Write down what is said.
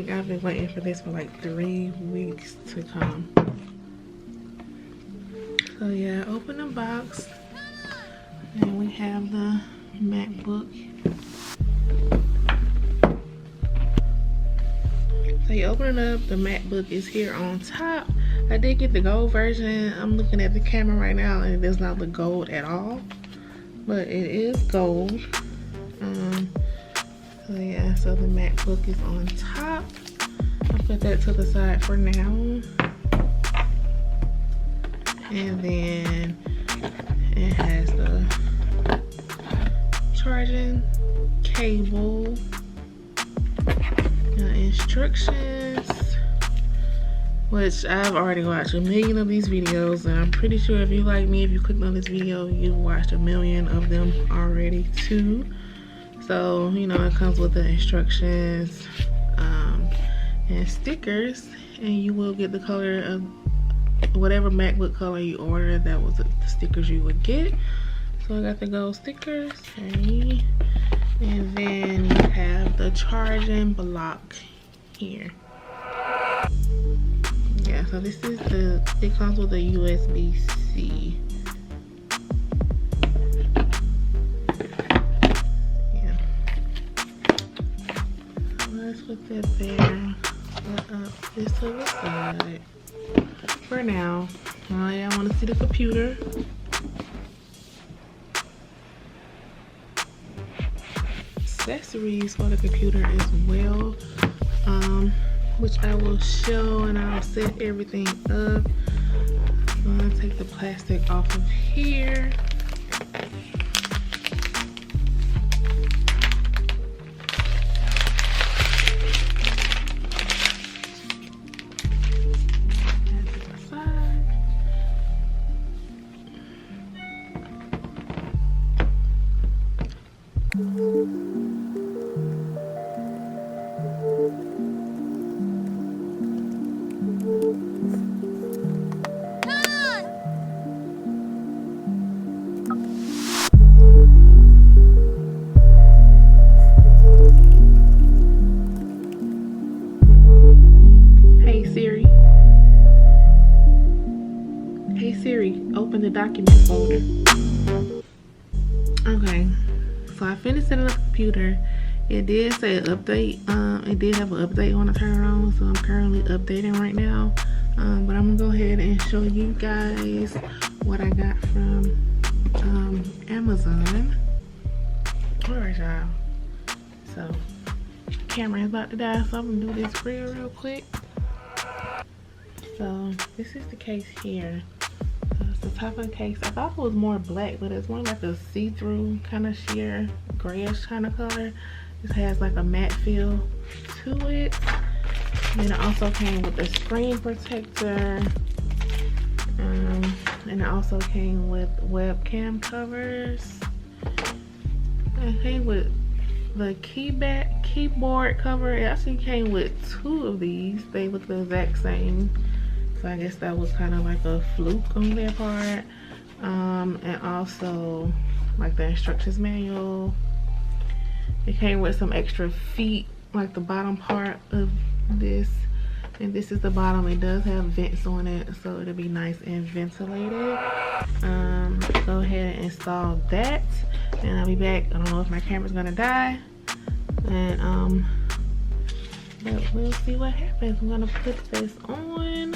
think I've been waiting for this for like 3 weeks to come. So yeah, open the box and we have the MacBook. So you open it up, the MacBook is here on top. I did get the gold version. I'm looking at the camera right now and it does not look gold at all, but it is gold. So yeah, so the MacBook is on top. I'll put that to the side for now. And then it has the charging cable, instructions, which I've already watched a million of these videos, and I'm pretty sure if you like me, if you clicked on this video, you've watched a million of them already too. So, you know, it comes with the instructions and stickers, and you will get the color of whatever MacBook color you order. That was the stickers you would get. So I got the gold stickers, okay. And then you have the charging block here. Yeah, so this is it comes with a USB-C. Yeah. Let's put that there. Put up this to the side for now. I want to see the computer. Accessories for the computer as well, which I will show, and I'll set everything up. So I'm gonna take the plastic off of here. Open the document folder. Okay, so I finished setting up the computer. It did say update. It did have an update on the turn on, so I'm currently updating right now. But I'm gonna go ahead and show you guys what I got from Amazon. Alright, y'all. So camera is about to die, so I'm gonna do this real quick. So this is the case here. The top of the case, I thought it was more black, but it's more like a see-through kind of sheer grayish kind of color. This has like a matte feel to it. And then it also came with a screen protector, and it also came with webcam covers. It came with the keyboard cover. It actually came with 2 of these. They look the exact same. So I guess that was kind of like a fluke on their part. And also like the instructions manual. It came with some extra feet, like the bottom part of this. And this is the bottom. It does have vents on it, so it'll be nice and ventilated. Go ahead and install that. And I'll be back. I don't know if my camera's gonna die. And but we'll see what happens. I'm gonna put this on.